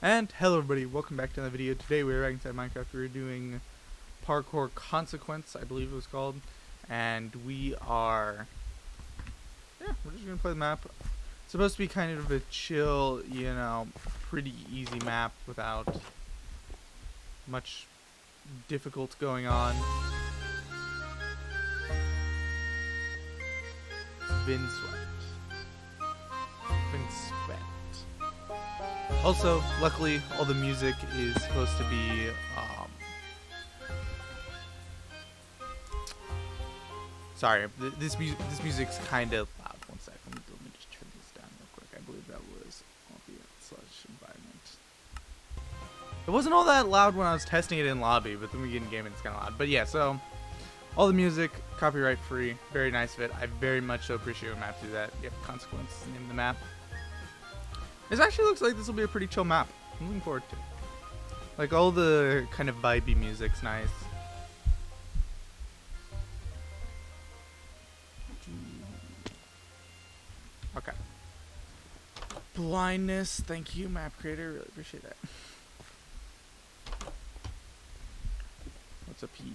And hello everybody, welcome back to another video. Today we're back inside Minecraft. We're doing Parkour Consequence, I believe it was called. And we're just gonna play the map. It's supposed to be kind of a chill, pretty easy map without much difficult going on. Vindsvept. Also, luckily, all the music is supposed to be, sorry, this music's kind of loud. One second, let me just turn this down real quick. I believe that was ambient/environment. It wasn't all that loud when I was testing it in lobby, but then we get in game and it's kind of loud. But yeah, so, all the music, copyright free, very nice of it. I very much so appreciate when maps do that. Yep, Consequence is the name of the map. This actually looks like this will be a pretty chill map. I'm looking forward to it. Like, all the kind of vibey music's nice. Okay. Blindness, thank you, map creator. Really appreciate that. What's up here?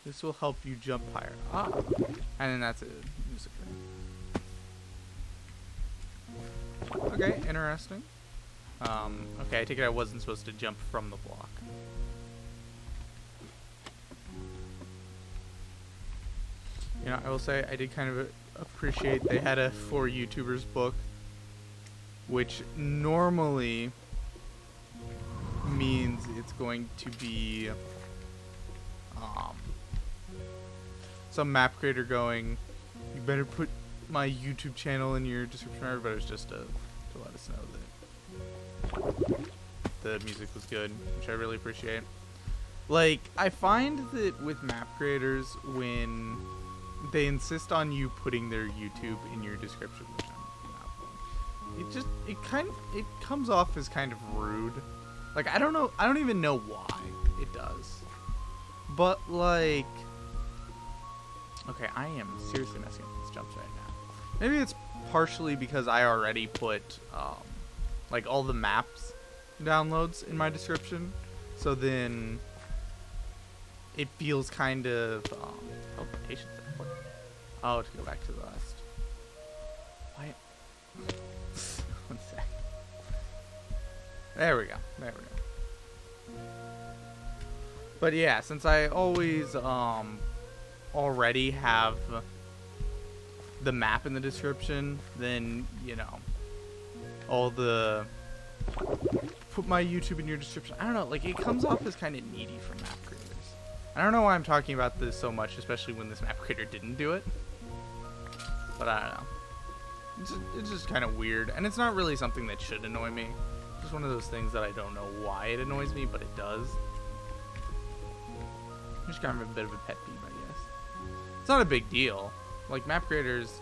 This will help you jump higher. Ah, and then that's a music thing. Okay, interesting. Okay, I take it I wasn't supposed to jump from the block. You know, I will say I did kind of appreciate they had a For YouTubers book, which normally means it's going to be some map creator going, you better put my YouTube channel in your description, but it was just to let us know that the music was good, which I really appreciate. Like, I find that with map creators, when they insist on you putting their YouTube in your description, which I'm not, it comes off as kind of rude. Like, I don't even know why it does. But, like, okay, I am seriously messing up these jumps right now. Maybe it's partially because I already put, like, all the maps downloads in my description. So then it feels kind of, teleportation. Oh, to go back to the last. Why? One sec. There we go. But yeah, since I always, already have the map in the description, then, you know, all the put my YouTube in your description. I don't know, like, it comes off as kind of needy for map creators. I don't know why I'm talking about this so much, especially when this map creator didn't do it. But I don't know. It's just kind of weird, and it's not really something that should annoy me. It's just one of those things that I don't know why it annoys me, but it does. Just kind of a bit of a pet peeve, I guess. It's not a big deal. Like, map creators,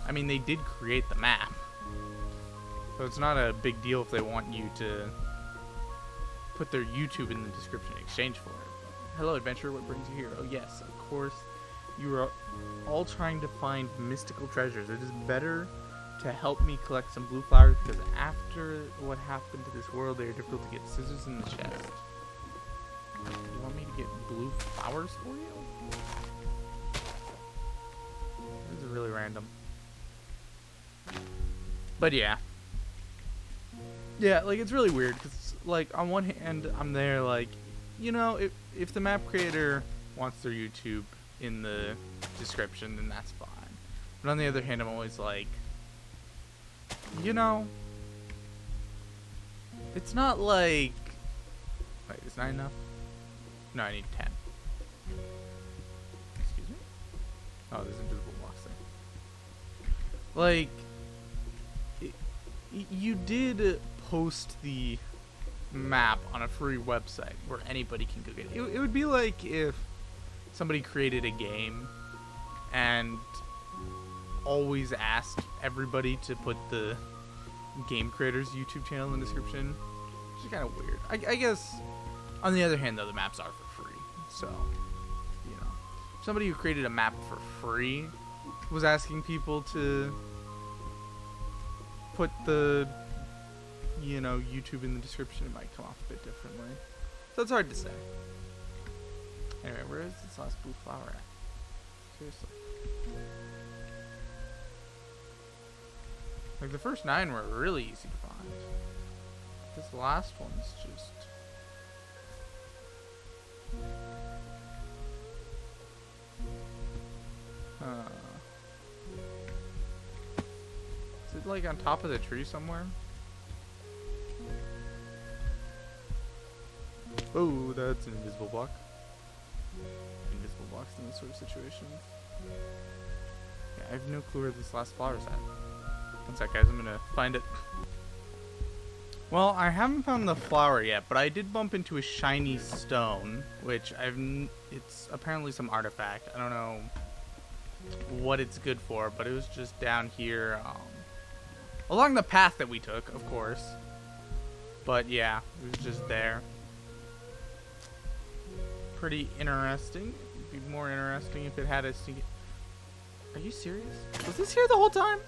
I mean, they did create the map. So it's not a big deal if they want you to put their YouTube in the description in exchange for it. Hello, adventurer, what brings you here? Oh, yes, of course. You are all trying to find mystical treasures. It is better to help me collect some blue flowers, because after what happened to this world, they are difficult to get. Scissors in the chest. You want me to get blue flowers for you? This is really random. But yeah. Yeah, like, it's really weird, because, like, on one hand, I'm there, like, you know, if the map creator wants their YouTube in the description, then that's fine. But on the other hand, I'm always like, you know, it's not like, wait, is 9 enough? No, I need 10. Excuse me? Oh, there's invisible blocks there. Like, you did post the map on a free website where anybody can go get it. It would be like if somebody created a game and always asked everybody to put the game creator's YouTube channel in the description. Which is kind of weird. I guess, on the other hand, though, the maps are for free. So, you know, somebody who created a map for free was asking people to put the, you know, YouTube in the description, it might come off a bit differently. So it's hard to say. Anyway, where is this last blue flower at? Seriously. Like, the first 9 were really easy to find. This last one's just... Is it, like, on top of the tree somewhere? Oh, that's an invisible block. Invisible blocks in this sort of situation. Yeah, I have no clue where this last flower's at. One sec, guys, I'm gonna find it. Well, I haven't found the flower yet, but I did bump into a shiny stone, which it's apparently some artifact. I don't know what it's good for, but it was just down here, along the path that we took, of course. But yeah, it was just there. Pretty interesting. It'd be more interesting if it had a secret. Are you serious? Was this here the whole time?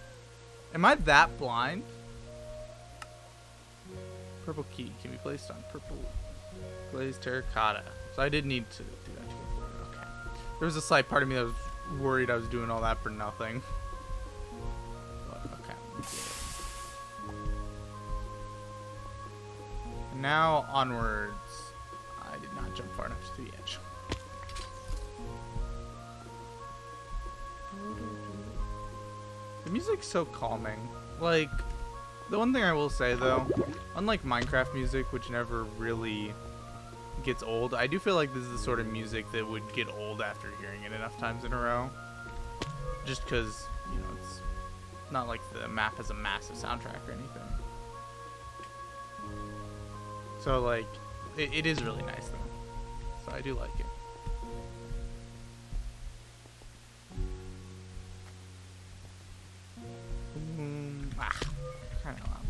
Am I that blind? Purple key can be placed on purple glazed terracotta. So I did need to do that to go forward. Okay. There was a slight part of me that was worried I was doing all that for nothing. But, okay. Now onwards. I did not jump far enough to the edge. The music's so calming. Like, the one thing I will say though, unlike Minecraft music, which never really gets old, I do feel like this is the sort of music that would get old after hearing it enough times in a row. Just because, you know, it's not like the map has a massive soundtrack or anything. So, like, it is really nice though. So I do like it. Kind of loud.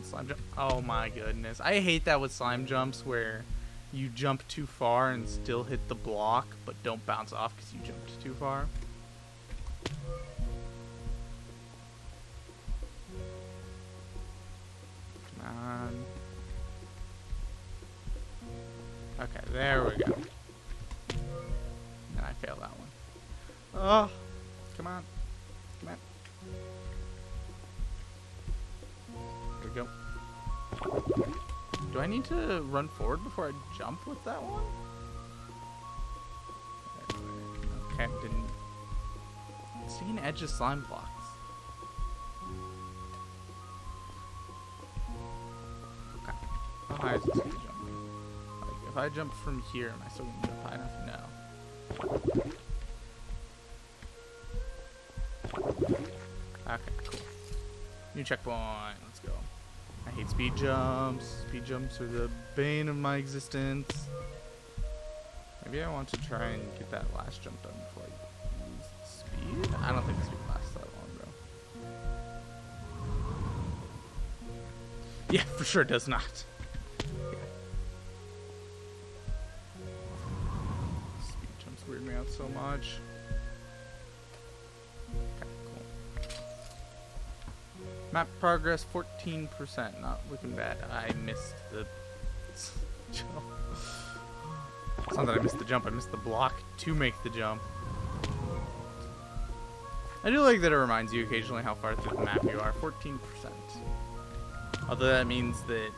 Slime jump. Oh my goodness. I hate that with slime jumps where you jump too far and still hit the block, but don't bounce off because you jumped too far. Come on. Okay, there we go. And I failed that one. Oh, come on. Come on. There we go. Do I need to run forward before I jump with that one? Okay, didn't. See an edge of slime blocks. Okay. How high is this gonna jump me? Like, if I jump from here, am I still gonna jump high enough? No. Okay, cool. New checkpoint. Let's go. I hate speed jumps. Speed jumps are the bane of my existence. Maybe I want to try and get that last jump done before I use speed. I don't think the speed lasts that long, bro. Yeah, for sure does not. Yeah. Speed jumps weird me out so much. Map progress 14%, not looking bad. I missed the jump. It's not that I missed the jump, I missed the block to make the jump. I do like that it reminds you occasionally how far through the map you are. 14%. Although that means that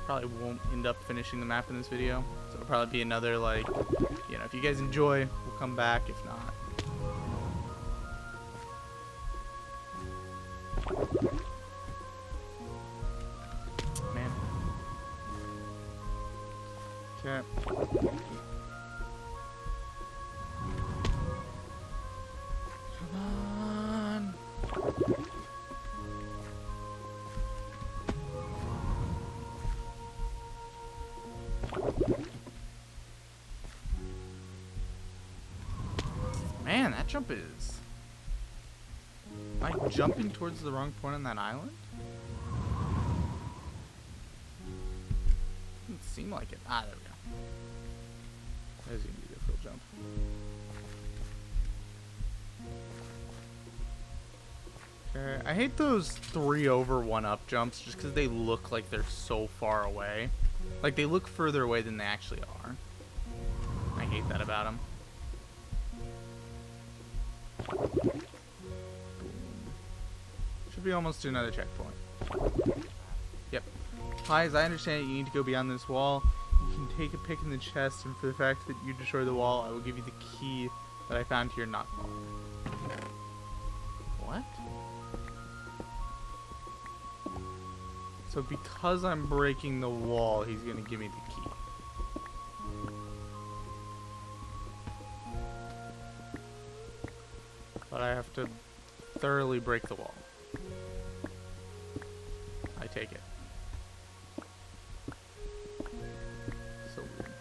probably won't end up finishing the map in this video. So it'll probably be another, like, you know, if you guys enjoy, we'll come back. If not, man. Okay. Come on. Man, that jump is... Am I jumping towards the wrong point on that island? Doesn't seem like it. Ah, there we go. There's gonna be the full jump. Okay, I hate those 3 over 1 up jumps just because they look like they're so far away. Like they look further away than they actually are. I hate that about them. Should be almost to another checkpoint. Yep. Hi, as I understand it, you need to go beyond this wall. You can take a pick in the chest, and for the fact that you destroy the wall, I will give you the key that I found to your knockball. What? So because I'm breaking the wall, he's gonna give me the key. But I have to thoroughly break the wall. I take it. So weird.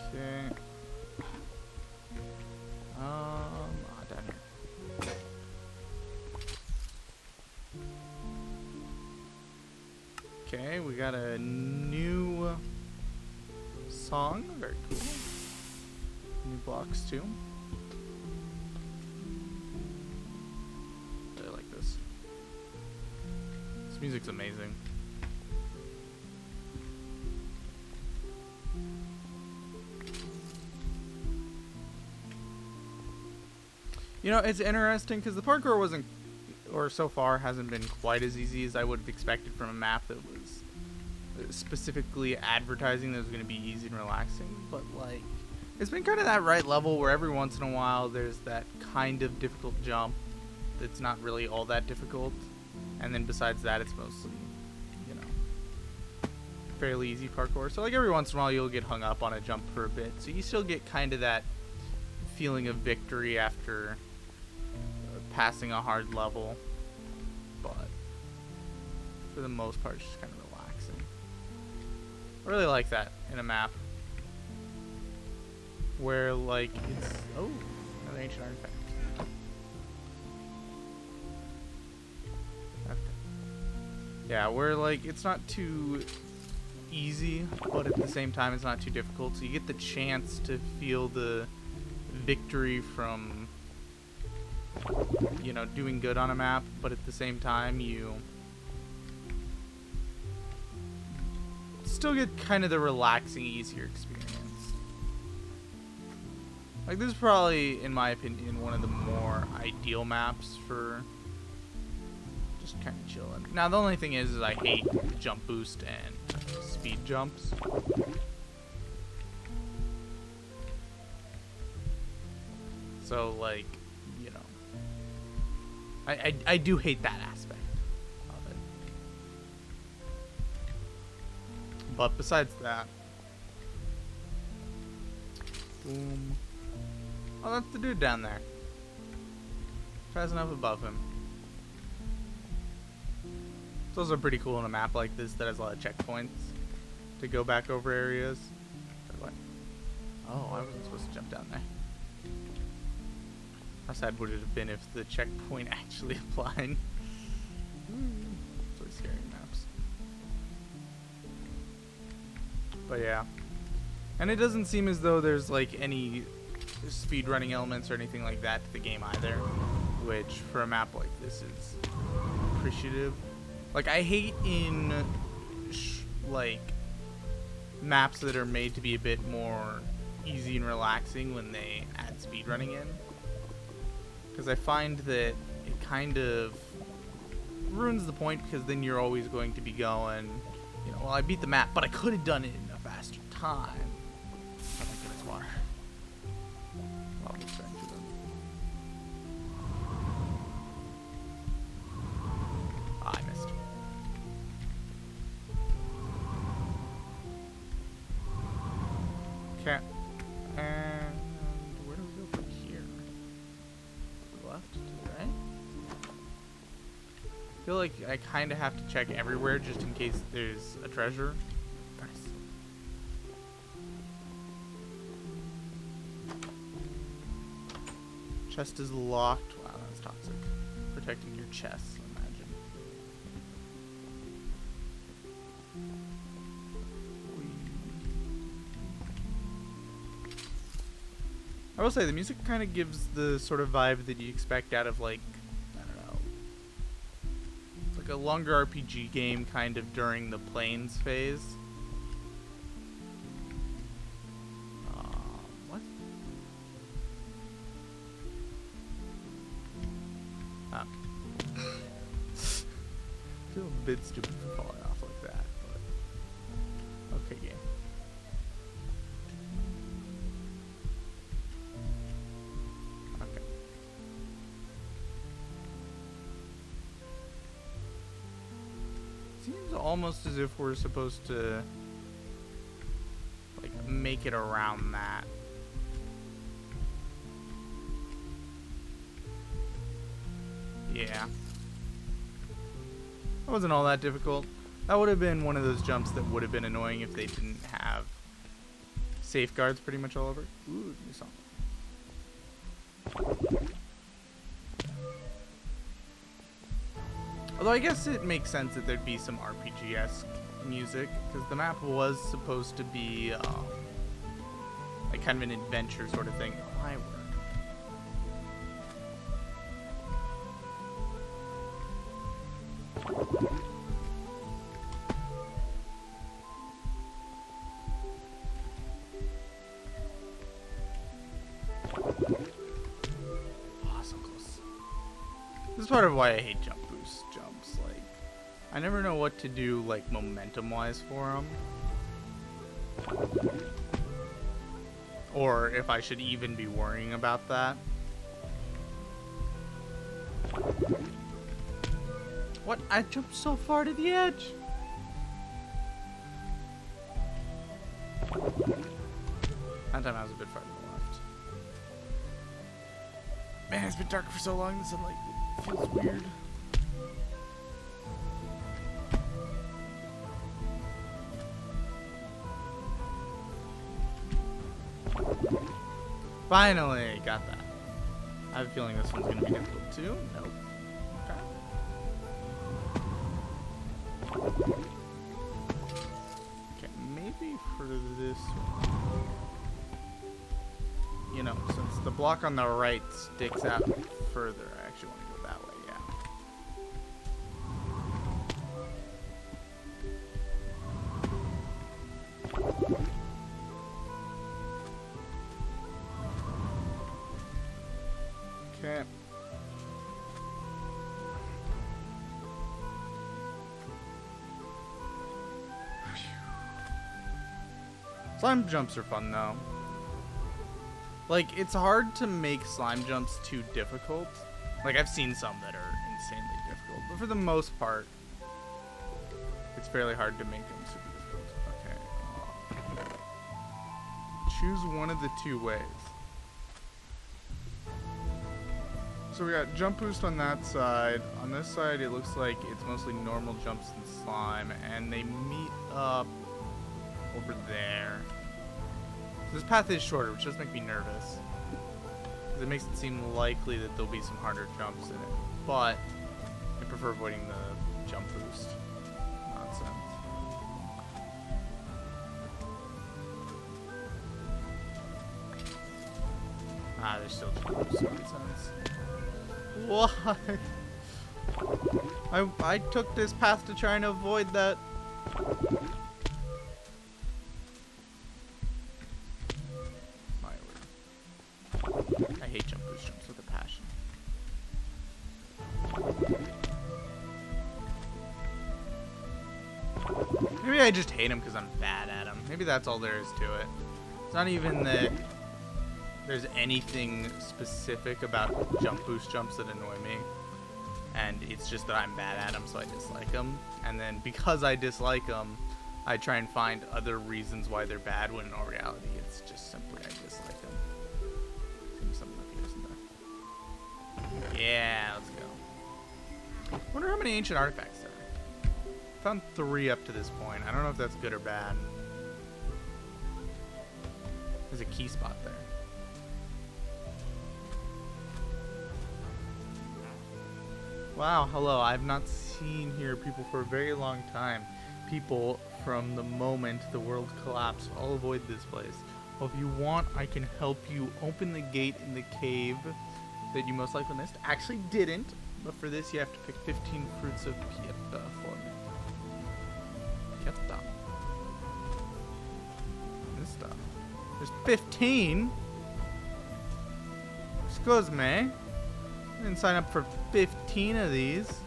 Okay. Down here. Okay, we got a new song. Very cool. New blocks too. Really like this. This music's amazing. You know, it's interesting because the parkour wasn't, or so far hasn't been quite as easy as I would have expected from a map that was specifically advertising that it was going to be easy and relaxing. But like, it's been kind of that right level where every once in a while there's that kind of difficult jump that's not really all that difficult, and then besides that it's mostly, you know, fairly easy parkour. So like every once in a while you'll get hung up on a jump for a bit, so you still get kind of that feeling of victory after passing a hard level, but for the most part it's just kind of relaxing. I really like that in a map where like it's another ancient artifact. Okay. Yeah, where like it's not too easy, but at the same time it's not too difficult, so you get the chance to feel the victory from, you know, doing good on a map, but at the same time you still get kind of the relaxing, easier experience. Like this is probably, in my opinion, one of the more ideal maps for just kind of chilling. Now the only thing is I hate jump boost and speed jumps. So like, you know, I do hate that aspect of it. But besides that, boom. Oh, that's the dude down there. Tries enough above him. It's also pretty cool on a map like this that has a lot of checkpoints to go back over areas. Oh, I wasn't supposed to jump down there. How sad would it have been if the checkpoint actually applied? It's really scary maps. But yeah. And it doesn't seem as though there's like any speedrunning elements or anything like that to the game either. Which, for a map like this, is appreciative. Like, I hate in like maps that are made to be a bit more easy and relaxing when they add speedrunning in. Because I find that it kind of ruins the point, because then you're always going to be going, you know, well, I beat the map, but I could have done it in a faster time. Oh my goodness, water. Oh, I'm trying to them. Ah, I missed. Okay. And where do we go from here? Left to the right? I feel like I kind of have to check everywhere just in case there's a treasure. Nice. Chest is locked. Wow, that's toxic. Protecting your chest, imagine. I will say the music kind of gives the sort of vibe that you expect out of like, I don't know, it's like a longer RPG game kind of during the plains phase. What? Oh. I feel a bit stupid for falling off like that, but okay, game. Okay. Seems almost as if we're supposed to like make it around that. Yeah. That wasn't all that difficult. That would have been one of those jumps that would have been annoying if they didn't have safeguards pretty much all over. Ooh, new song. Although I guess it makes sense that there'd be some RPG-esque music, because the map was supposed to be like kind of an adventure sort of thing. Oh, my word. This is part of why I hate jump boost jumps. Like, I never know what to do, like, momentum-wise for them. Or if I should even be worrying about that. What? I jumped so far to the edge! That time I was a bit far to the left. Man, it's been dark for so long, the sunlight feels weird. Finally, got that. I have a feeling this one's gonna be difficult too. Nope. Okay. Okay, maybe for this one. You know, since the block on the right sticks out further, I actually want to go that way, yeah. Okay. Slime jumps are fun though. Like, it's hard to make slime jumps too difficult. Like, I've seen some that are insanely difficult, but for the most part, it's fairly hard to make them super difficult. Okay. Choose one of the two ways. So we got jump boost on that side. On this side, it looks like it's mostly normal jumps and slime, and they meet up over there. So this path is shorter, which does make me nervous. Because it makes it seem likely that there'll be some harder jumps in it. But I prefer avoiding the jump boost nonsense. Ah, there's still jump boost nonsense. Why? I took this path to try and avoid that. My word. I hate jump boost jumps with a passion. Maybe I just hate them because I'm bad at them. Maybe that's all there is to it. It's not even that there's anything specific about jump boost jumps that annoy me, and it's just that I'm bad at them, so I dislike them. And then because I dislike them, I try and find other reasons why they're bad, when in all reality it's just simply I dislike them. There's something up here, isn't there? Yeah, let's go. Wonder how many ancient artifacts there are. Found 3 up to this point. I don't know if that's good or bad. There's a key spot there. Wow, hello. I've not seen here people for a very long time. People from the moment the world collapsed. I'll avoid this place. Well, if you want, I can help you open the gate in the cave that you most likely missed. Actually didn't, but for this you have to pick 15 fruits of pieta for me. Pieta. This stuff. There's 15? Excuse me. I didn't sign up for 15 of these.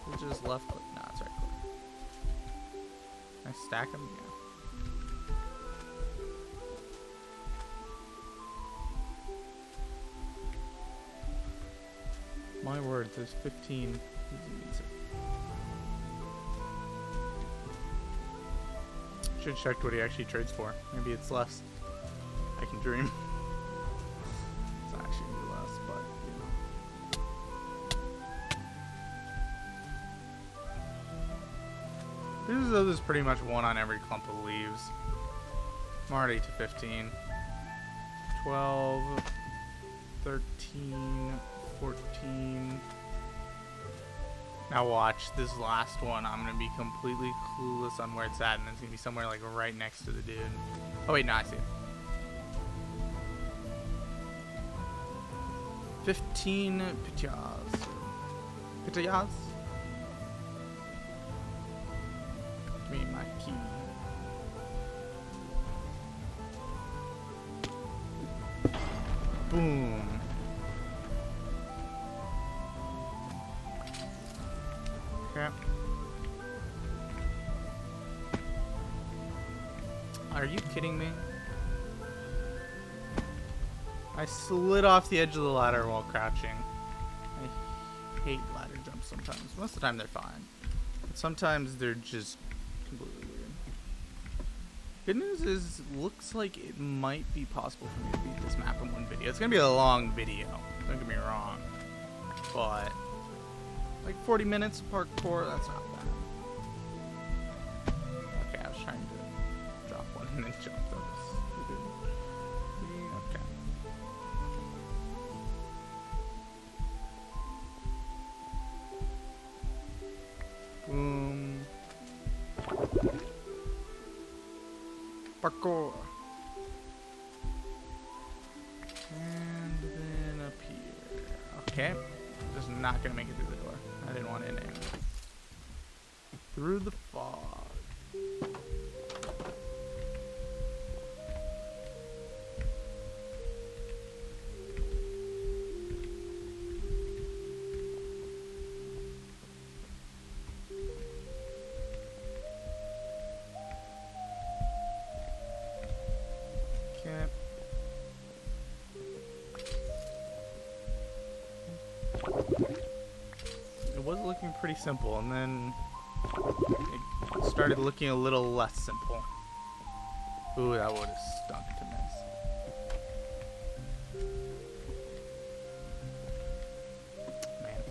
We just left click. No, it's right click. Can I stack them? Yeah. My word, there's 15. Should have checked what he actually trades for. Maybe it's less. I can dream. It's actually gonna be less, but you know. There's pretty much one on every clump of leaves. I'm already to 15. 12, 13, 14. Now watch this last one. I'm gonna be completely clueless on where it's at, and it's gonna be somewhere like right next to the dude. Oh wait, no, I see it. 15 pitayas. Pitayas? Give me my key. Boom. Okay. Are you kidding me? I slid off the edge of the ladder while crouching. I hate ladder jumps sometimes. Most of the time they're fine. But sometimes they're just completely weird. Good news is, looks like it might be possible for me to beat this map in one video. It's gonna be a long video, don't get me wrong. But like 40 minutes of parkour, that's not bad. Okay, I was trying to drop one and then jump. That was stupid. Okay. Boom. Parkour. And then up here. Okay. Just not gonna make it through the door. I didn't want it in. Through the fog. Okay. It was looking pretty simple, and then it started looking a little less simple. Ooh, that would have stunk to miss. Man.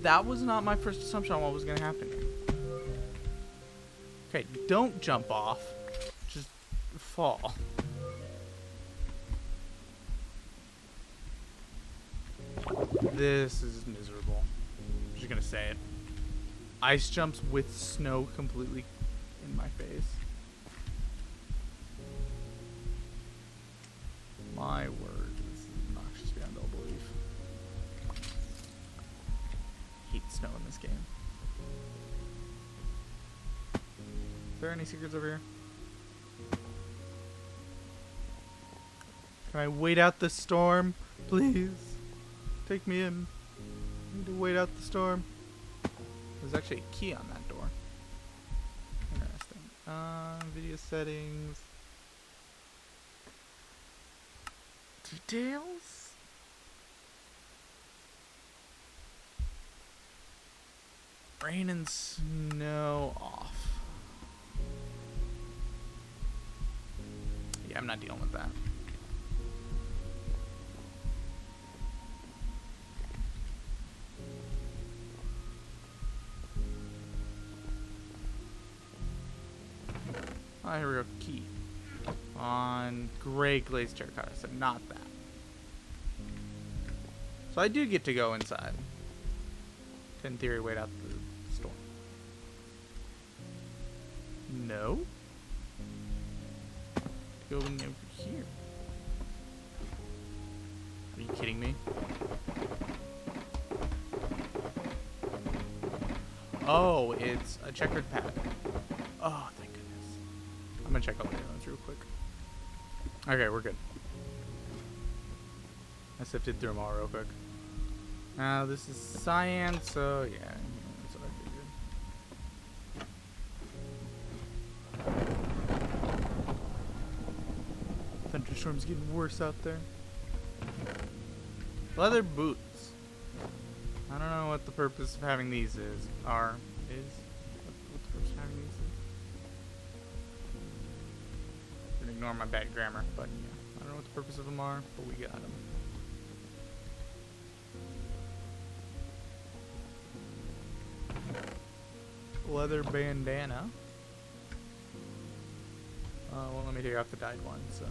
That was not my first assumption on what was going to happen here. Okay, don't jump off. Just fall. This is miserable. I'm just gonna say it. Ice jumps with snow completely in my face. My word, this is obnoxious beyond all belief. Hate snow in this game. Is there any secrets over here? Can I wait out the storm, please? Take me in. I need to wait out the storm. There's actually a key on that door. Interesting. Video settings. Details? Rain and snow off. Yeah, I'm not dealing with that. Oh, here we go. Key. On gray glazed terracotta, so not that. So I do get to go inside. To, in theory, wait out the storm. No? Going over here. Are you kidding me? Oh, it's a checkered pattern. Oh, thank goodness. I'm gonna check all the other ones real quick. Okay, we're good. I sifted through them all real quick. Now this is cyan, so yeah, that's what I figured. Thunderstorm's getting worse out there. Leather boots. I don't know what the purpose of having these is. What the purpose of having these is. I'm gonna ignore my bad grammar, but yeah, I don't know what the purpose of them are, but we got them. Leather bandana. Won't let me take off the dyed one, so.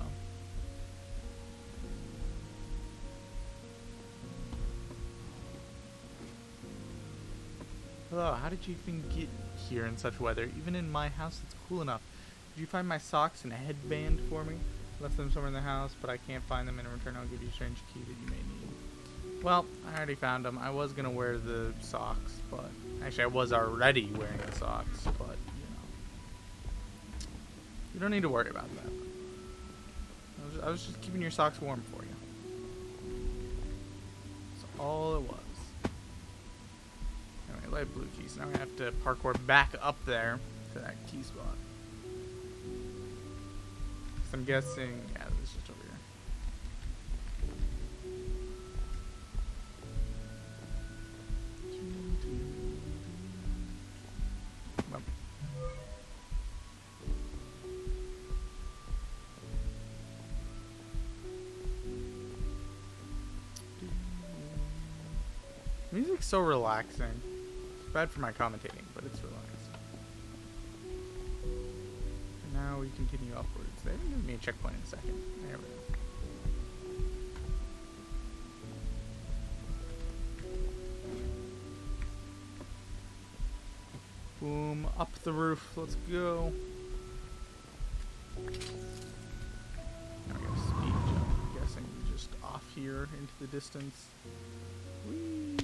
Hello, how did you even get here in such weather? Even in my house, it's cool enough. Did you find my socks and a headband for me? Left them somewhere in the house, but I can't find them. In return, I'll give you a strange key that you may need. Well, I already found them. I was gonna wear the socks, but actually, I was already wearing the socks, but you know, you don't need to worry about that. I was just keeping your socks warm for you. That's all it was. Anyway, light blue keys. Now we have to parkour back up there to that key spot. So I'm guessing, yeah, this is just over here. Well. Music's so relaxing. It's bad for my commentating, but it's relaxing. And now we continue upwards. They haven't given me a checkpoint in a second. There we go. Boom, up the roof. Let's go. Now we got a speed jump. I'm guessing just off here into the distance. Whee!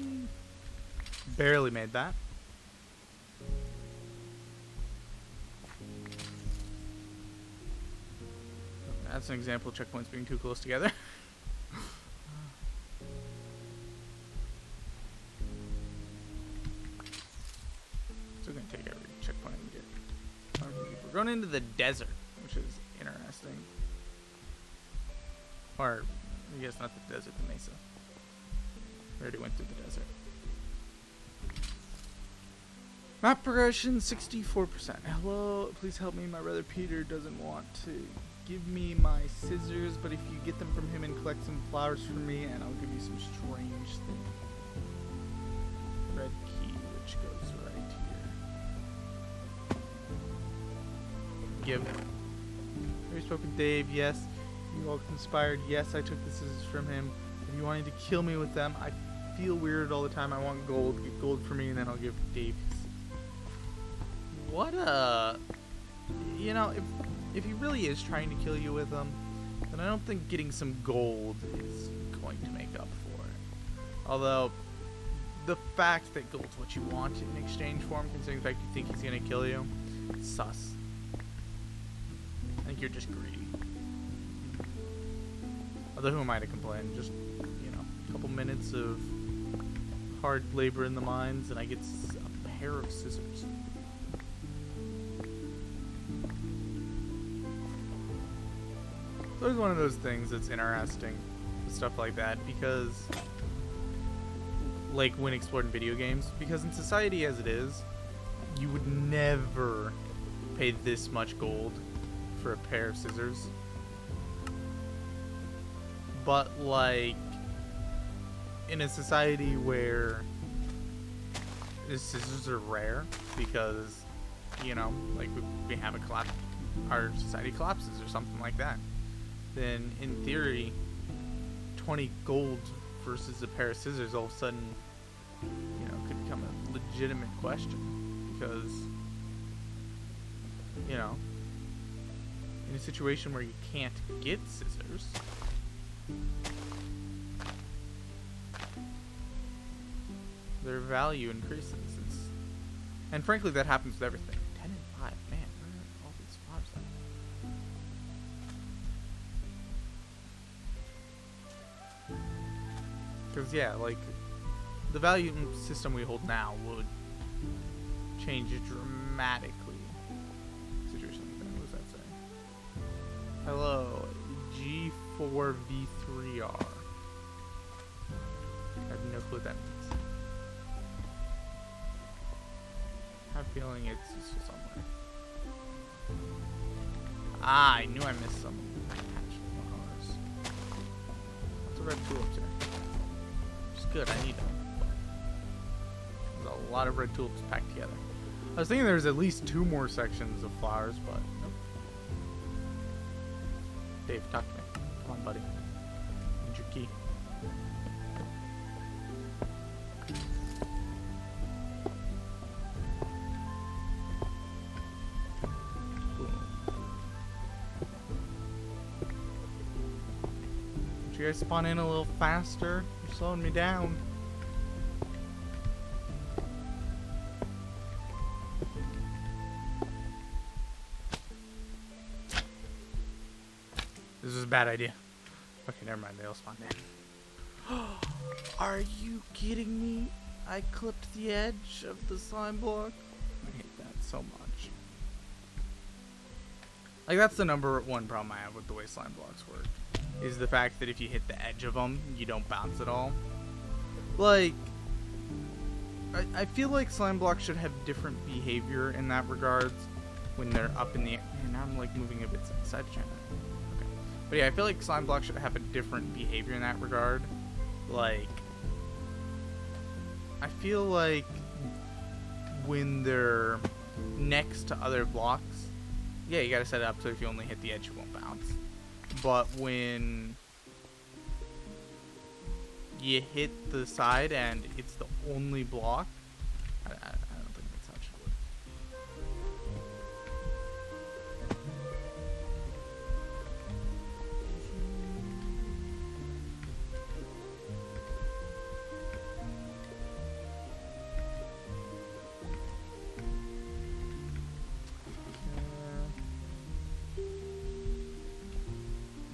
Barely made that. That's an example of checkpoints being too close together. Still gonna take every checkpoint we get. We're going into the desert, which is interesting. Or, I guess not the desert, the mesa. We already went through the desert. Map progression 64%. Hello, please help me. My brother Peter doesn't want to give me my scissors, but if you get them from him and collect some flowers for me, and I'll give you some strange thing. Red key, which goes right here. Give. Have you spoken with Dave? Yes. You all conspired? Yes, I took the scissors from him. If you wanted to kill me with them, I feel weird all the time. I want gold. Get gold for me, and then I'll give Dave. What a... You know, if he really is trying to kill you with them, then I don't think getting some gold is going to make up for it. Although, the fact that gold's what you want in exchange for him, considering the fact you think he's going to kill you, it's sus. I think you're just greedy. Although, who am I to complain? Just, you know, a couple minutes of hard labor in the mines, and I get a pair of scissors. It's always one of those things that's interesting, stuff like that, because, like when explored in video games, because in society as it is, you would never pay this much gold for a pair of scissors. But, like, in a society where the scissors are rare, because, you know, like we have a collapse, our society collapses or something like that, then in theory 20 gold versus a pair of scissors all of a sudden you know, could become a legitimate question because, you know, in a situation where you can't get scissors, their value increases. And frankly, that happens with everything. 10 and 5, man, where are all these 5s at? Because, yeah, like, the value system we hold now would change dramatically. Situation like that, what does that say? Hello, G4V3R. I have no clue what that means. I have a feeling it's useful somewhere. Ah, I knew I missed some patch flowers. Lots of red tulips here. Which is good, I need them. There's a lot of red tulips packed together. I was thinking there's at least 2 more sections of flowers, but nope. Dave, talk to me. Come on, buddy. I need your key. You guys spawn in a little faster. You're slowing me down. This is a bad idea. Okay, never mind. They all spawned in. Are you kidding me? I clipped the edge of the slime block. I hate that so much. Like, that's the number one problem I have with the way slime blocks work. Is the fact that if you hit the edge of them, you don't bounce at all. Like, I feel like slime blocks should have different behavior in that regards when they're up in the air. Man, now I'm like moving a bit side channel. Okay. But yeah, I feel like slime blocks should have a different behavior in that regard. Like, I feel like when they're next to other blocks, yeah, you gotta set it up so if you only hit the edge, you won't bounce. But when you hit the side and it's the only block, I don't think that's how it should work.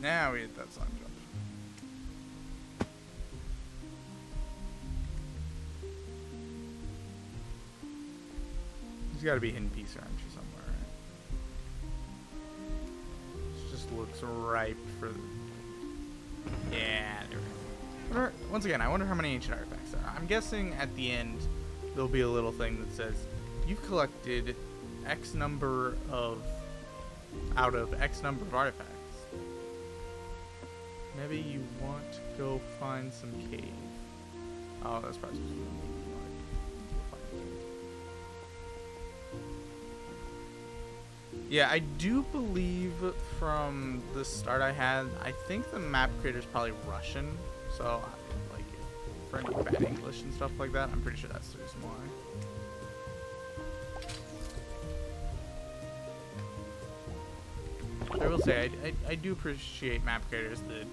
Now we hit that slime jump. There's got to be a hidden piece around you somewhere, right? This just looks ripe for the... Yeah, there we go. Once again, I wonder how many ancient artifacts there are. I'm guessing at the end there'll be a little thing that says you've collected X number of... out of X number of artifacts. Maybe you want to go find some cave. Oh, that's probably supposed to be yeah, I do believe from the start I had, I think the map creator is probably Russian. So, like, for any bad English and stuff like that, I'm pretty sure that's the reason why. I will say, I do appreciate map creators that,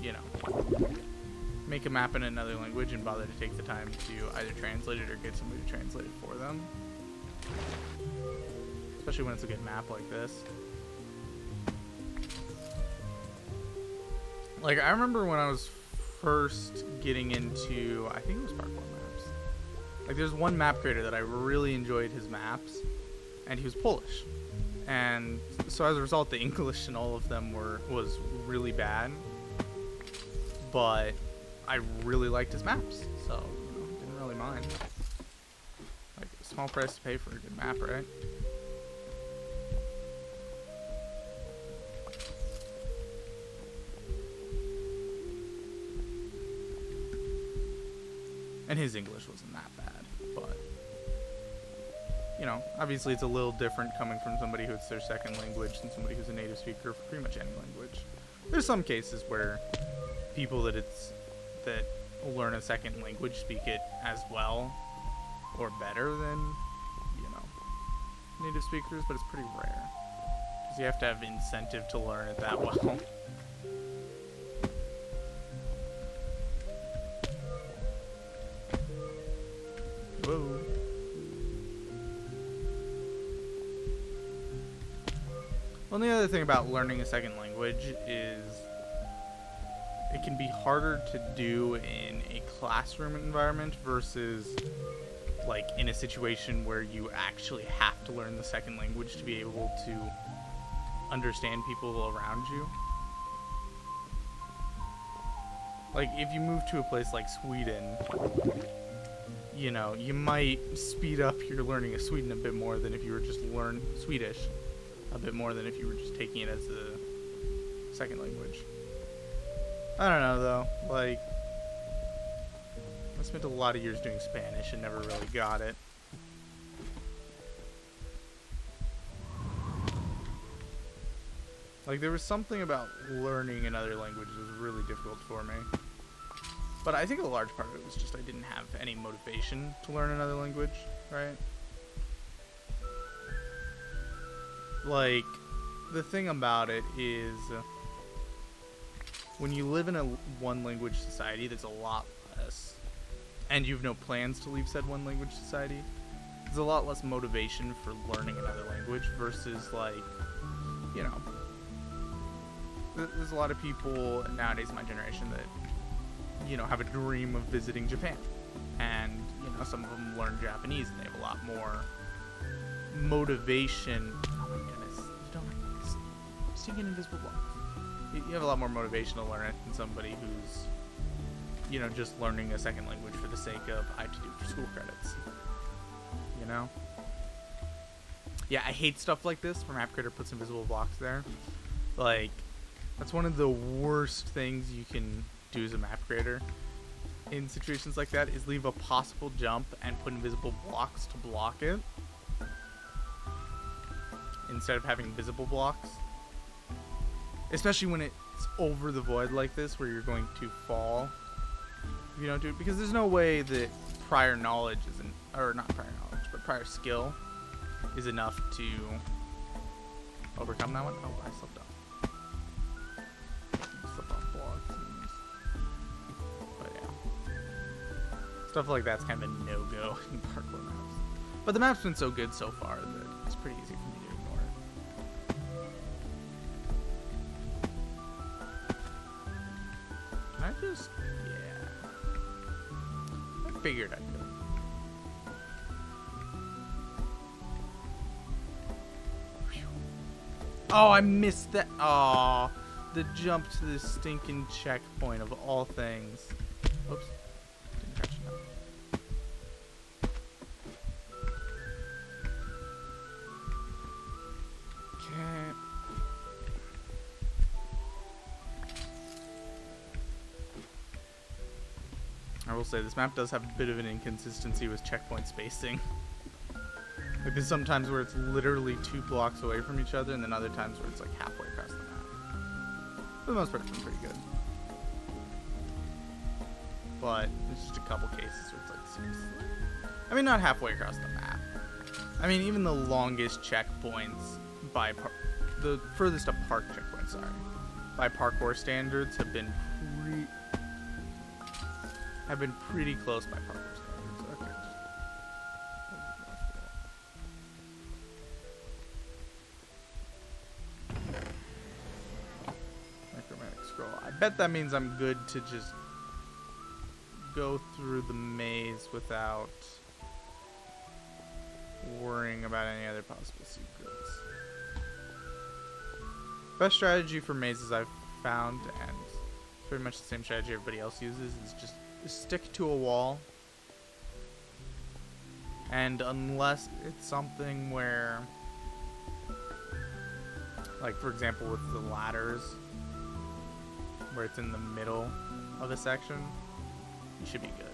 you know, make a map in another language and bother to take the time to either translate it or get somebody to translate it for them. Especially when it's a good map like this. Like, I remember when I was first getting into, I think it was parkour maps. Like, there's one map creator that I really enjoyed his maps, and he was Polish. And so as a result, the English in all of them was really bad. But I really liked his maps, so you know, didn't really mind. Like, a small price to pay for a good map, right? And his English wasn't that bad, but you know, obviously it's a little different coming from somebody who it's their second language than somebody who's a native speaker for pretty much any language. There's some cases where people that learn a second language speak it as well or better than, you know, native speakers, but it's pretty rare. Because you have to have incentive to learn it that well. Whoa. Well, the other thing about learning a second language is it can be harder to do in a classroom environment versus like in a situation where you actually have to learn the second language to be able to understand people around you. Like if you move to a place like Sweden, you know, you might speed up your learning of Sweden a bit more than if you were just learn Swedish a bit more than if you were just taking it as a second language. I don't know though, like I spent a lot of years doing Spanish and never really got it. Like there was something about learning another language that was really difficult for me. But I think a large part of it was just I didn't have any motivation to learn another language, right? Like, the thing about it is, when you live in a one-language society, there's a lot less, and you have no plans to leave said one-language society, there's a lot less motivation for learning another language versus, like, you know, there's a lot of people nowadays in my generation that, you know, have a dream of visiting Japan, and, you know, some of them learn Japanese, and they have a lot more motivation. Oh my goodness, you don't stick an invisible block. You have a lot more motivation to learn it than somebody who's, you know, just learning a second language for the sake of I have to do it for school credits. You know? Yeah, I hate stuff like this where Map Creator puts invisible blocks there. Like, that's one of the worst things you can do as a map creator in situations like that, is leave a possible jump and put invisible blocks to block it instead of having visible blocks. Especially when it's over the void like this, where you're going to fall if you don't do it, because there's no way that prior knowledge isn't, or not prior knowledge, but prior skill is enough to overcome that one. Oh, I slipped off. But yeah, stuff like that's kind of a no-go in parkour maps. But the map's been so good so far that it's pretty easy for me to ignore it. Can I just, yeah, I figured I could. Oh, I missed that. Oh, the jump to the stinking checkpoint of all things. Oops. Didn't catch it. Okay. I will say this map does have a bit of an inconsistency with checkpoint spacing. Like there's sometimes where it's literally 2 blocks away from each other, and then other times where it's like halfway across the map. For the most part, it's been pretty good. But there's just a couple cases where it's like seriously. I mean, not halfway across the map. I mean, even the longest checkpoints by the furthest apart checkpoints, sorry, by parkour standards have been pretty close by parkour standards. Okay. I bet that means I'm good to just go through the maze without worrying about any other possible secrets. Best strategy for mazes I've found, and pretty much the same strategy everybody else uses, is just stick to a wall. And unless it's something where, like for example with the ladders, where it's in the middle of a section, you should be good.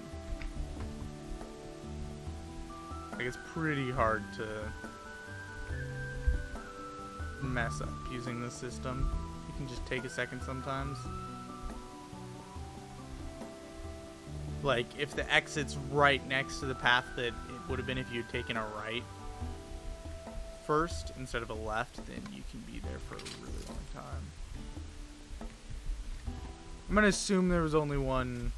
Like it's pretty hard to mess up using this system. You can just take a second sometimes. Like, if the exit's right next to the path that it would have been if you had taken a right first instead of a left, then you can be there for a really long time. I'm gonna assume there was only one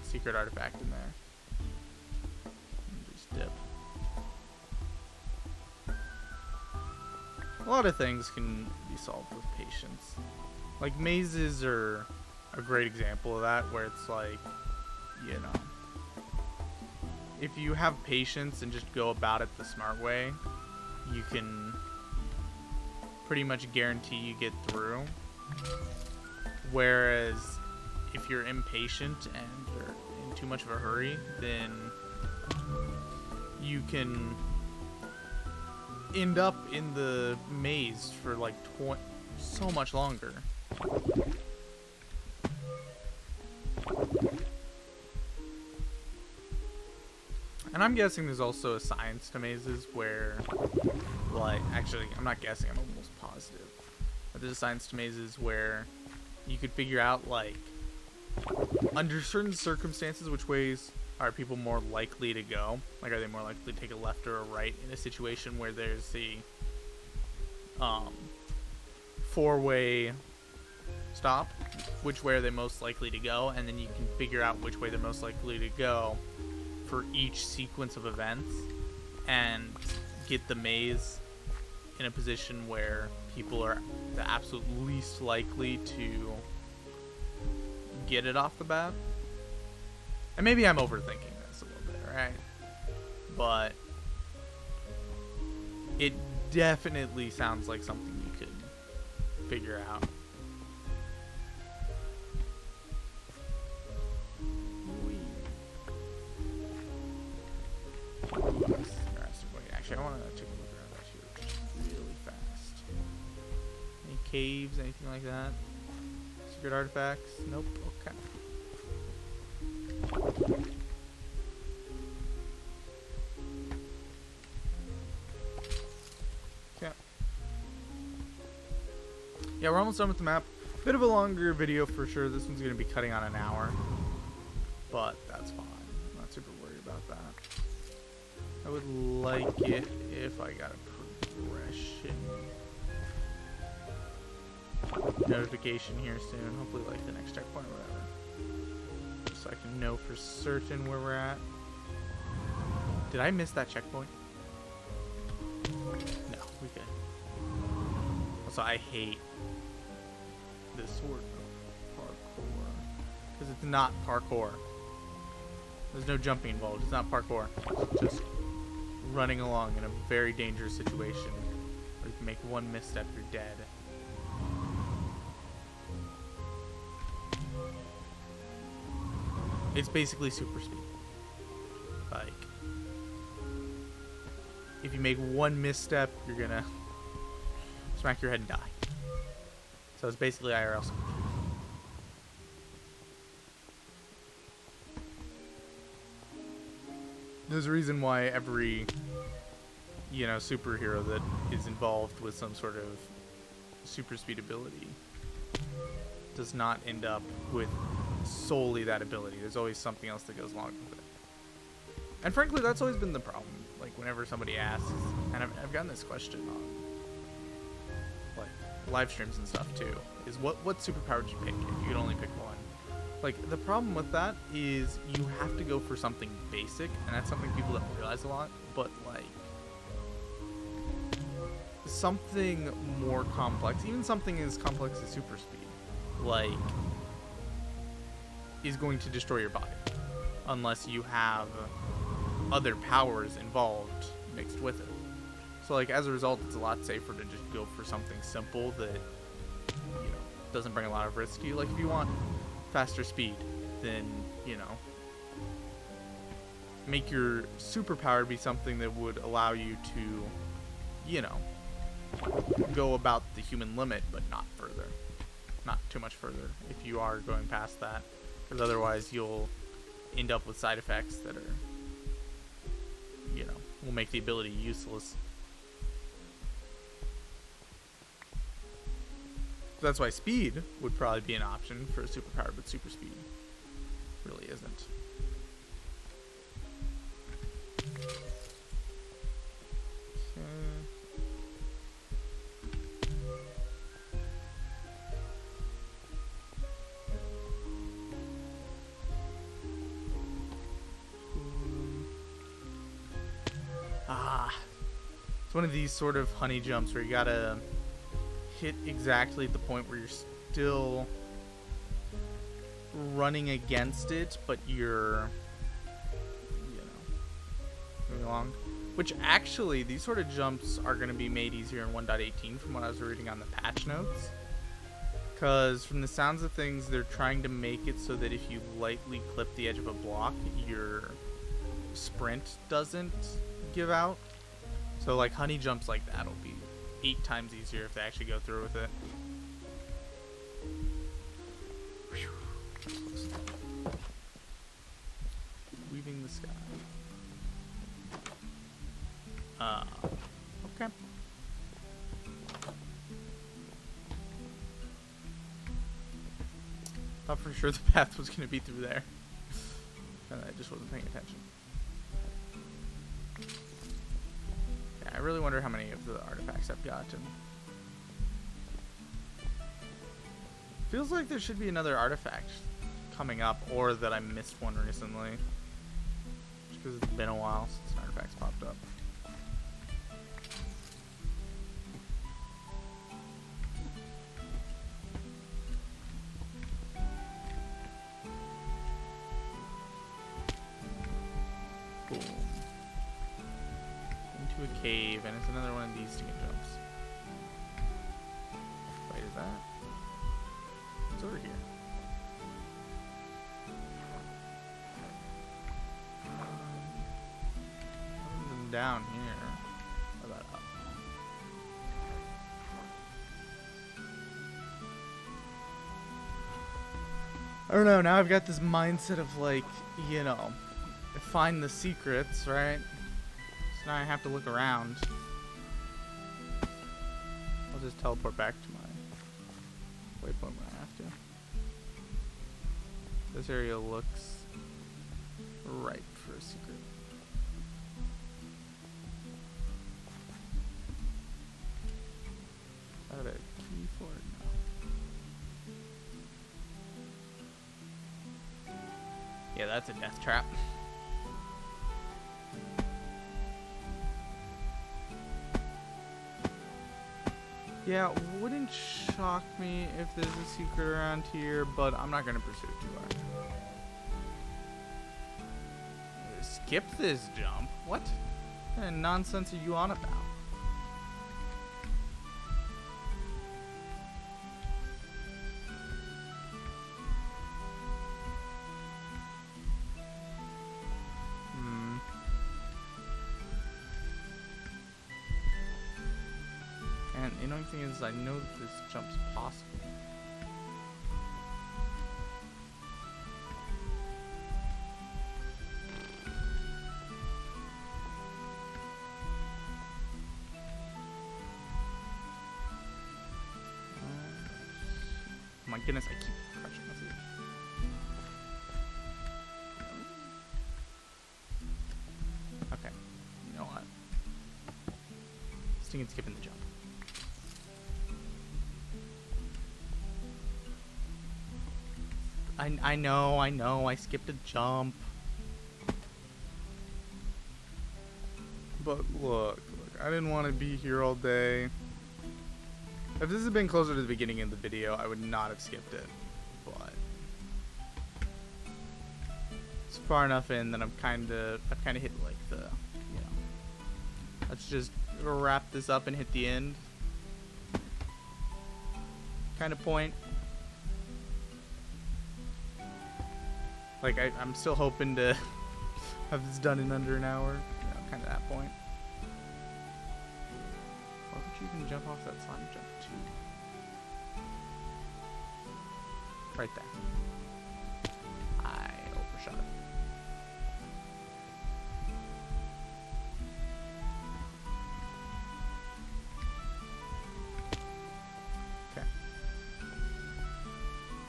secret artifact in there. Just dip. A lot of things can be solved with patience. Like, mazes are a great example of that, where it's like, you know, if you have patience and just go about it the smart way, you can pretty much guarantee you get through. Whereas if you're impatient and are in too much of a hurry, then you can end up in the maze for like so much longer. And I'm guessing there's also a science to mazes where, like, actually, I'm not guessing, I'm almost positive. But there's a science to mazes where you could figure out, like, under certain circumstances, which ways are people more likely to go? Like, are they more likely to take a left or a right in a situation where there's the four-way stop? Which way are they most likely to go? And then you can figure out which way they're most likely to go for each sequence of events and get the maze in a position where people are the absolute least likely to get it off the bat. And maybe I'm overthinking this a little bit, right? But it definitely sounds like something you could figure out. Actually, I want to take a look around out here just really fast. Any caves, anything like that? Secret artifacts? Nope. Okay. Okay. Yeah, we're almost done with the map. Bit of a longer video for sure. This one's going to be cutting on an hour. But that's fine. I'm not super worried about that. I would like it if I got a progression notification here soon. Hopefully like the next checkpoint or whatever. Just so I can know for certain where we're at. Did I miss that checkpoint? No, we good. Also, I hate this sort of parkour. Because it's not parkour. There's no jumping involved. It's not parkour. It's just running along in a very dangerous situation where you can make one misstep, you're dead. It's basically super speed. Like, if you make one misstep, you're gonna smack your head and die. So it's basically IRL. There's a reason why every, you know, superhero that is involved with some sort of super speed ability does not end up with solely that ability. There's always something else that goes along with it. And frankly, that's always been the problem. Like, whenever somebody asks, and I've gotten this question on, like, live streams and stuff too, is what superpower would you pick if you could only pick one? Like, the problem with that is you have to go for something basic, and that's something people don't realize a lot, but, like, something more complex, even something as complex as super speed, like, is going to destroy your body, unless you have other powers involved mixed with it. So, like, as a result, it's a lot safer to just go for something simple that, you know, doesn't bring a lot of risk to you. Like, if you want faster speed, then, you know, make your superpower be something that would allow you to, you know, go about the human limit, but not further. Not too much further if you are going past that, because otherwise you'll end up with side effects that are, you know, will make the ability useless. That's why speed would probably be an option for a superpower, but super speed Really isn't. It's one of these sort of honey jumps where you gotta hit exactly at the point where you're still running against it, but you're, moving along. Which actually, these sort of jumps are going to be made easier in 1.18 from what I was reading on the patch notes. Because from the sounds of things, they're trying to make it so that if you lightly clip the edge of a block, your sprint doesn't give out. So like honey jumps like that will be 8 times easier if they actually go through with it. Weaving the sky. Okay. Thought for sure the path was going to be through there. And I just wasn't paying attention. I really wonder how many of the artifacts I've gotten. Feels like there should be another artifact coming up, or that I missed one recently. Just because it's been a while since an artifact's popped up. A cave, and it's another one of these chicken jumps. Wait, is that? It's over here. Something down here. How about up? I don't know, now I've got this mindset of like, find the secrets, right? Now I have to look around. I'll just teleport back to my waypoint when I have to. This area looks ripe for a secret. I have a key for it now. Yeah, that's a death trap. Yeah, wouldn't shock me if there's a secret around here, but I'm not going to pursue it too hard. Skip this jump? What kind of nonsense are you on about? And the annoying thing is I know that this jump's possible. Oh my goodness, I keep crushing my feet. Okay, you know what? This thing is skipping the jump. I know, I skipped a jump. But look, I didn't want to be here all day. If this had been closer to the beginning of the video, I would not have skipped it. But it's far enough in that I've kind of hit like the, let's just wrap this up and hit the end kind of point. Like, I'm still hoping to have this done in under an hour. Kind of that point. Why would you even jump off that slime jump, too? Right there. I overshot it. Okay.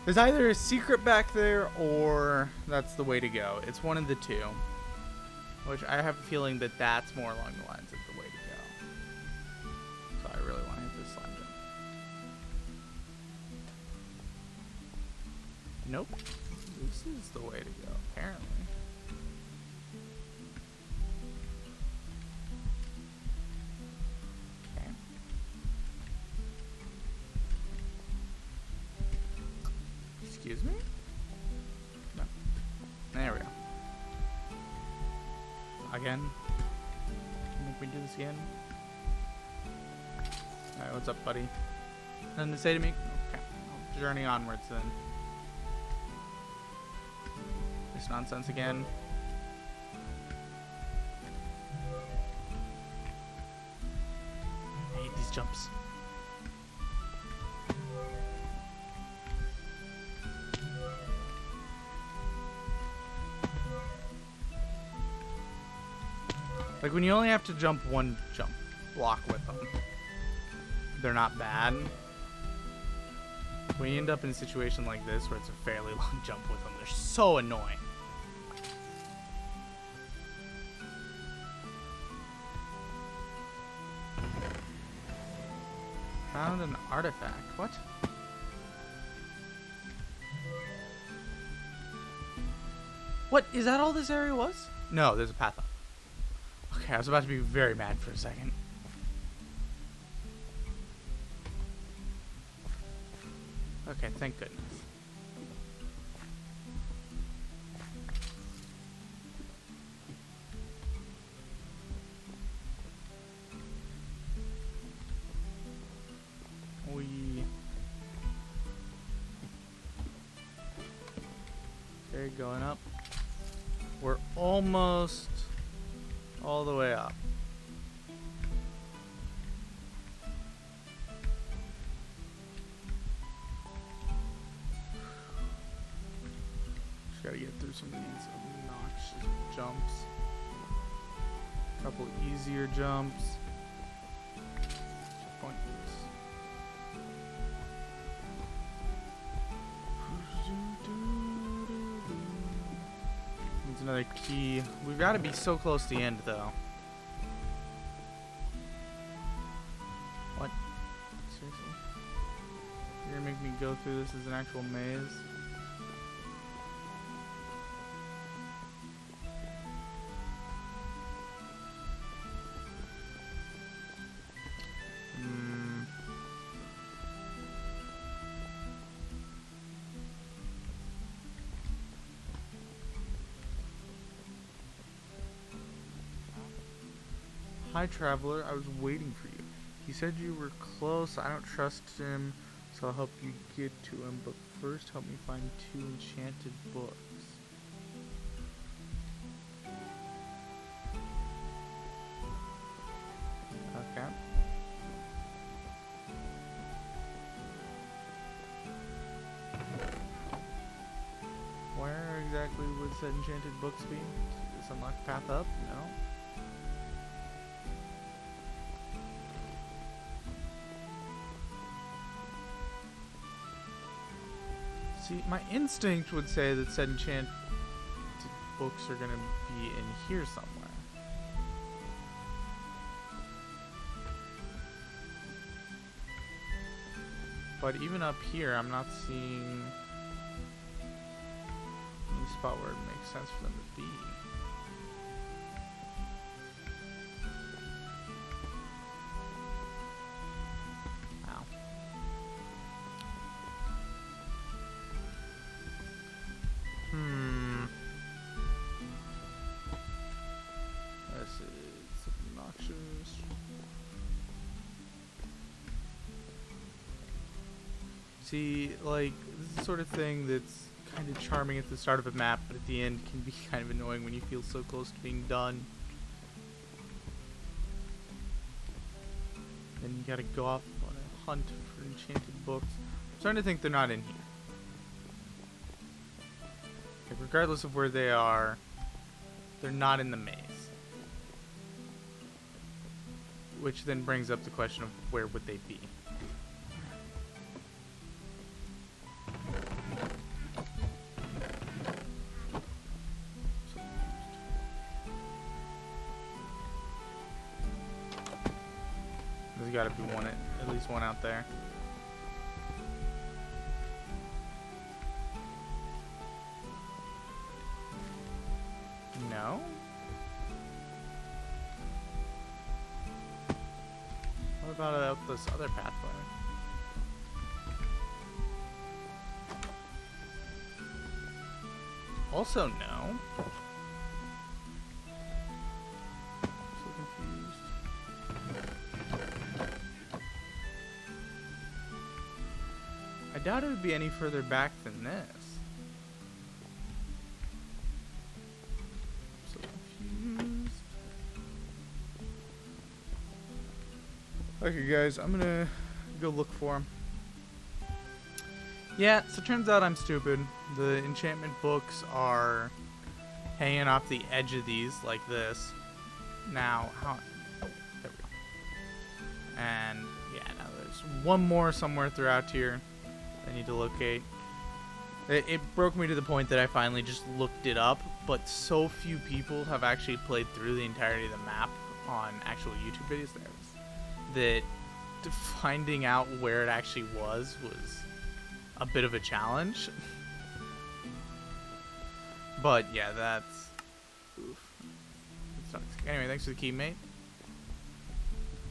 There's either a secret back there or that's the way to go. It's one of the two. Which I have a feeling that that's more along the lines of the way to go. So I really want to hit this slime jump. Nope. This is the way to go, apparently. Okay. Excuse me? No. There we go. Again? Make me do this again? Alright, what's up, buddy? Nothing to say to me? Okay. I'll journey onwards then. This nonsense again. I hate these jumps. Like when you only have to jump one jump block with them, they're not bad. When you end up in a situation like this where it's a fairly long jump with them, they're so annoying. Found an artifact. What? What? Is that all this area was? No, there's a path up. Okay, I was about to be very mad for a second. Okay, thank goodness. Okay, going up. We're almost all the way up. Just gotta get through some of these obnoxious jumps. A couple easier jumps. Checkpoint. Needs another key. We've got to be so close to the end, though. What? Seriously? You're gonna make me go through this as an actual maze? Hi, traveler. I was waiting for you. He said you were close. I don't trust him, so I'll help you get to him. But first, help me find 2 enchanted books. Okay. Where exactly would said enchanted books be? Does this unlock the path up? No. See, my instinct would say that said enchanted books are gonna be in here somewhere. But even up here, I'm not seeing any spot where it makes sense for them to be. This is obnoxious. See, like, this is the sort of thing that's kind of charming at the start of a map, but at the end can be kind of annoying when you feel so close to being done. Then you gotta go off on a hunt for enchanted books. I'm starting to think they're not in here. Like, regardless of where they are, they're not in the maze. Which then brings up the question of where would they be? got to be one, at least one out there. No? What about out this other pathway? Also no. So confused. I doubt it would be any further back than this. So confused. Okay guys, I'm gonna go look for him. Yeah, so it turns out I'm stupid. The enchantment books are hanging off the edge of these like this. Now, how? There we go. And yeah, now there's one more somewhere throughout here I need to locate. It broke me to the point that I finally just looked it up, but so few people have actually played through the entirety of the map on actual YouTube videos that finding out where it actually was a bit of a challenge. But yeah, that's oof. It sucks. Anyway, thanks for the key, mate.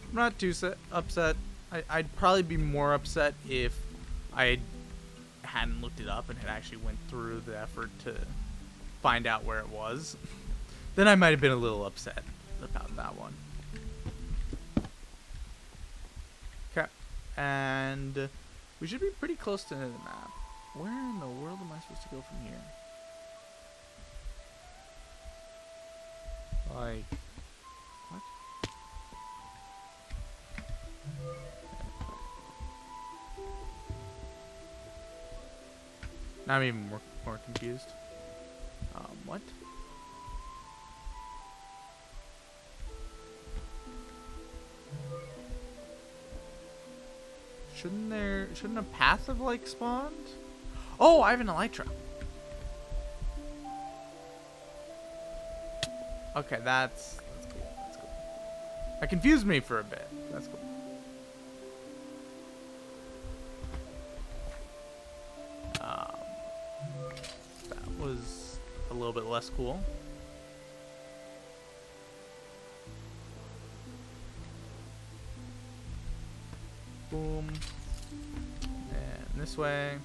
I'm not too upset. I'd probably be more upset if I hadn't looked it up and had actually went through the effort to find out where it was. Then I might have been a little upset about that one. Okay, and we should be pretty close to the map. Where in the world am I supposed to go from here? Like, what? Now I'm even more confused. What? Shouldn't a path have like spawned? Oh, I have an elytra. Okay, that's cool. That's cool. That confused me for a bit. That's cool. That was a little bit less cool. Boom. And this way.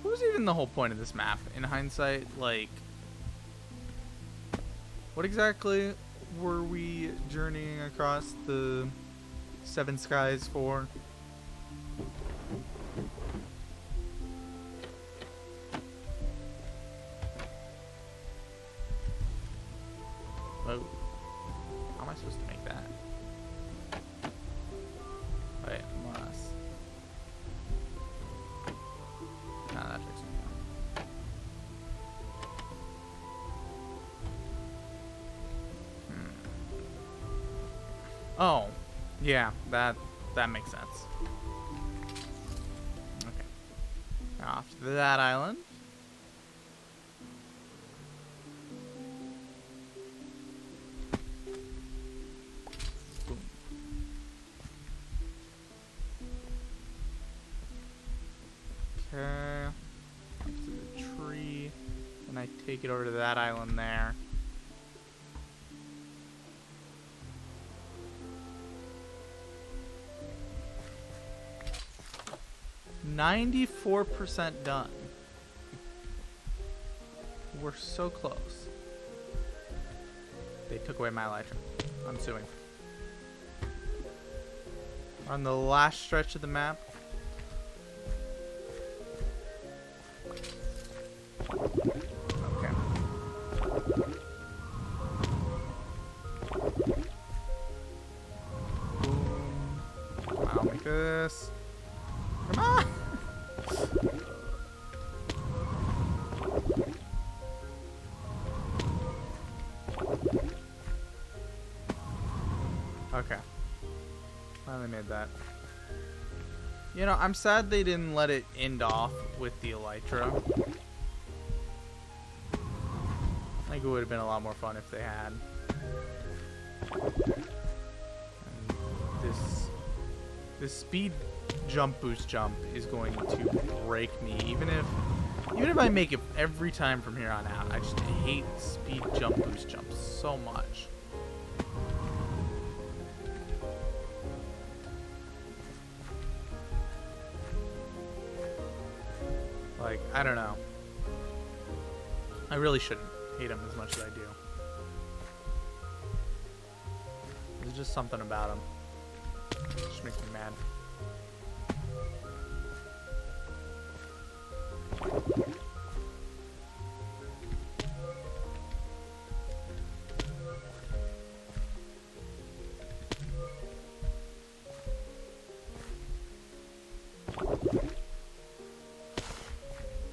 What was even the whole point of this map in hindsight? Like, what exactly were we journeying across the seven skies for? Whoa. How am I supposed to make that? Wait, must. Nah, that fixes it. Oh, yeah, that makes sense. Okay. Off to that island. Boom. Okay. Up to the tree. And I take it over to that island there. %94 done. We're so close. They took away my elytra. I'm suing. On the last stretch of the map. Okay. Boom. I'll make this. Come on! Okay. Finally made that. You know, I'm sad they didn't let it end off with the elytra. I think it would have been a lot more fun if they had. And this speed jump boost jump is going to break me, even if I make it every time from here on out. I just hate speed jump boost jumps so much. Like, I don't know. I really shouldn't hate him as much as I do. There's just something about him. It just makes me mad.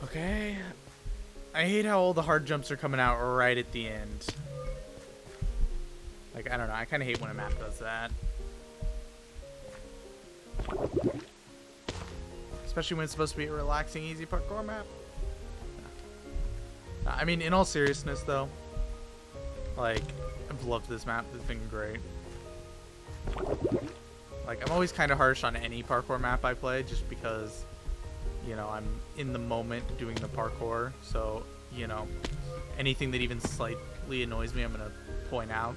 Okay. I hate how all the hard jumps are coming out right at the end. Like, I don't know. I kind of hate when a map does that. Especially when it's supposed to be a relaxing, easy parkour map. I mean, in all seriousness, though, like, I've loved this map. It's been great. Like, I'm always kind of harsh on any parkour map I play just because, you know, I'm in the moment doing the parkour. So, you know, anything that even slightly annoys me, I'm going to point out.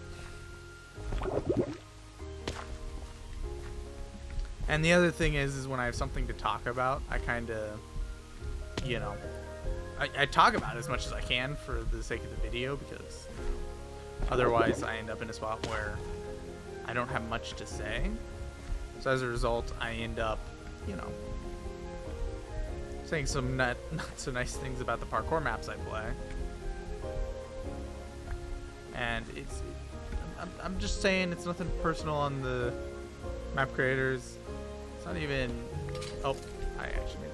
And the other thing is when I have something to talk about, I kind of, you know, I talk about it as much as I can for the sake of the video, because otherwise I end up in a spot where I don't have much to say. So as a result, I end up, you know, saying some not so nice things about the parkour maps I play. And I'm just saying, it's nothing personal on the map creators. It's not even, oh, I actually made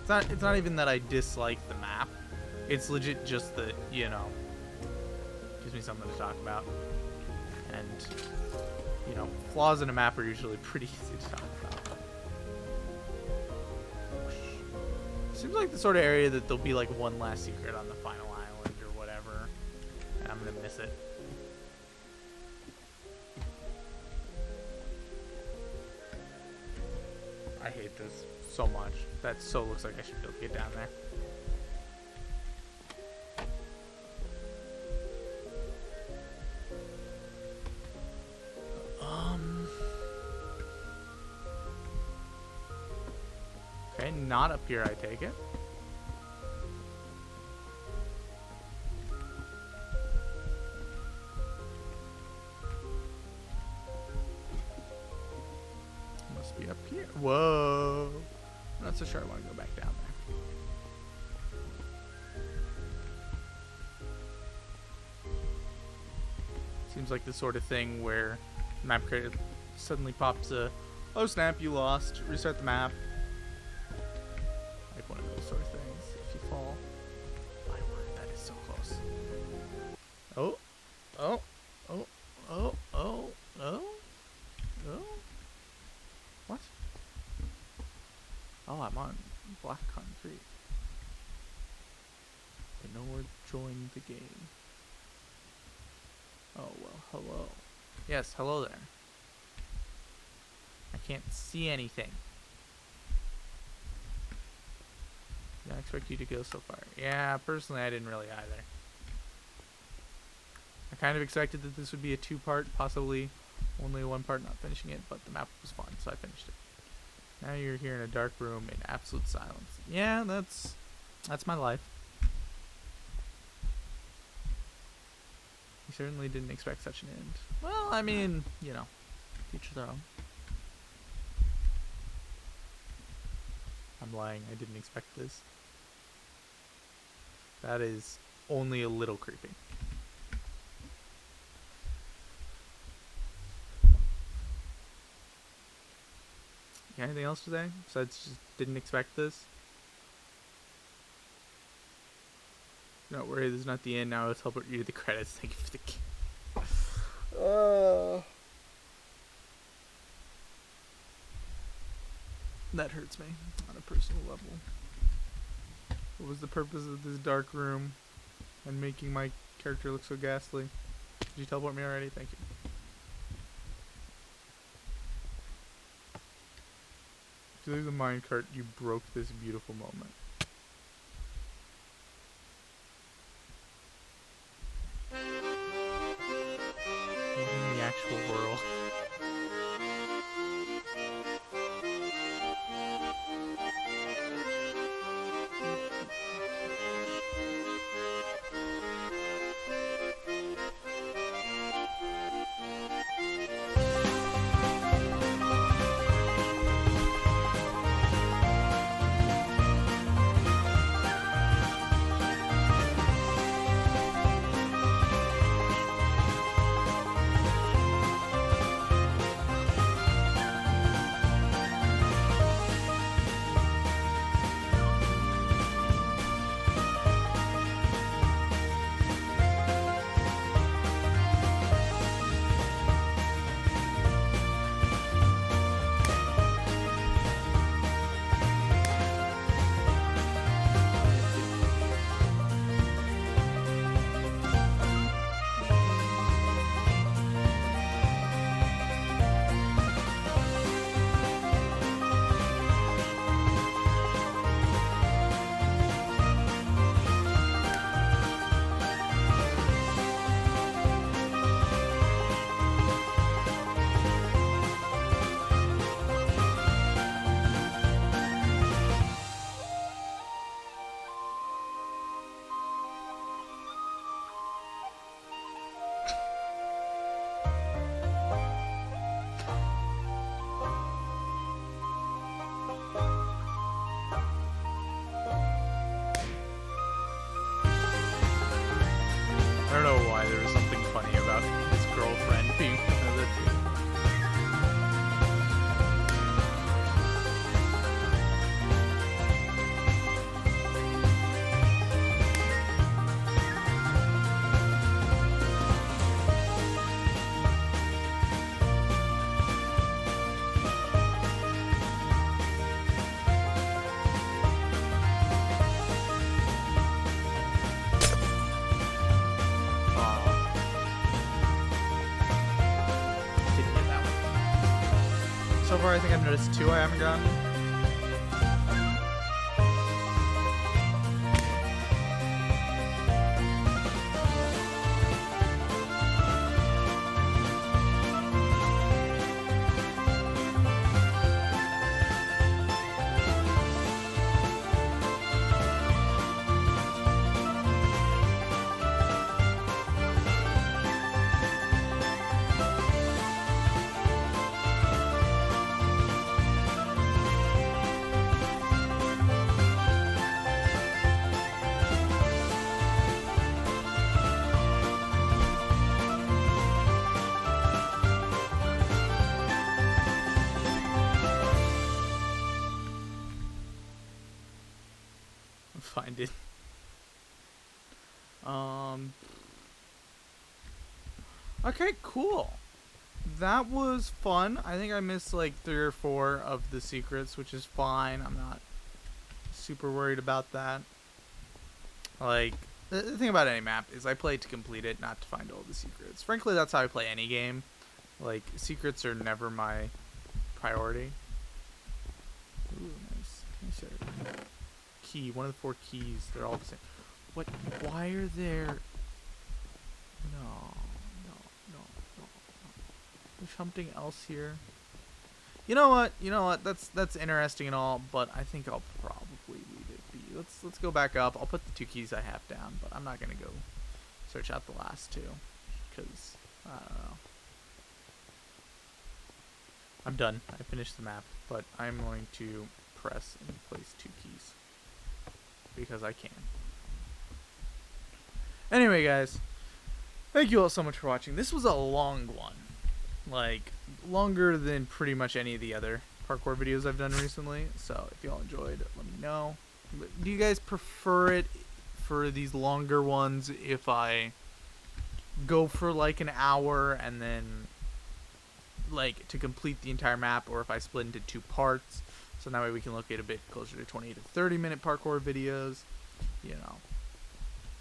that. It's not even that I dislike the map. It's legit just that, you know, gives me something to talk about. And, you know, flaws in a map are usually pretty easy to talk about. Seems like the sort of area that there'll be like one last secret on the final island or whatever, and I'm gonna miss it. I hate this so much. That so looks like I should be able to get down there. Okay, not up here, I take it. Must be up here. Whoa. I'm not so sure I want to go back down there. Seems like the sort of thing where the map creator suddenly pops a, oh snap, you lost, restart the map. Like one of those sort of things. If you fall, my word, that is so close. Oh, oh, oh, oh, oh, oh, oh. What? Oh, I'm on black concrete. I know we're joining the game. Oh, well, hello. Yes, hello there. I can't see anything. I expect you to go so far. Yeah, personally, I didn't really either. I kind of expected that this would be a two-part, possibly only one part not finishing it, but the map was fun, so I finished it. Now you're here in a dark room in absolute silence. Yeah, that's my life. You certainly didn't expect such an end. Well, I mean, you know, each their own. I'm lying, I didn't expect this. That is only a little creepy. You got anything else to say? Besides just didn't expect this? Don't worry, this is not the end. Now let's help you to the credits. Thank you for the game. That hurts me on a personal level. What was the purpose of this dark room and making my character look so ghastly? Did you teleport me already? Thank you. If you leave the minecart, you broke this beautiful moment. In the actual world. I don't know why there was something funny about his girlfriend being one of the two. So far, I think I've noticed 2 I haven't gotten. Find it. Okay, cool. That was fun. I think I missed like 3 or 4 of the secrets, which is fine. I'm not super worried about that. Like, the thing about any map is I play to complete it, not to find all the secrets. Frankly, that's how I play any game. Like, secrets are never my priority. Ooh, nice. Nice area. Key, one of the 4 keys, they're all the same. What? Why are there? No. There's something else here. You know what? That's interesting and all, but I think I'll probably leave it be. Let's go back up. I'll put the 2 keys I have down, but I'm not gonna go search out the last 2 because I don't know. I'm done. I finished the map, but I'm going to press and place 2 keys. Because I can. Anyway, guys, thank you all so much for watching. This was a long one. Like, longer than pretty much any of the other parkour videos I've done recently. So, if y'all enjoyed, let me know. Do you guys prefer it for these longer ones if I go for like an hour and then, like, to complete the entire map, or if I split into 2 parts? So that way we can look at a bit closer to 20 to 30 minute parkour videos, you know.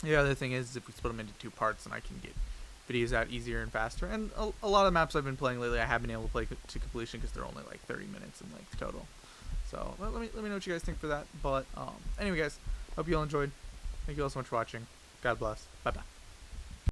The other thing is if we split them into 2 parts, then I can get videos out easier and faster. And a lot of maps I've been playing lately, I have been able to play to completion because they're only like 30 minutes in length total. So let me know what you guys think for that. But anyway, guys, hope you all enjoyed. Thank you all so much for watching. God bless. Bye bye.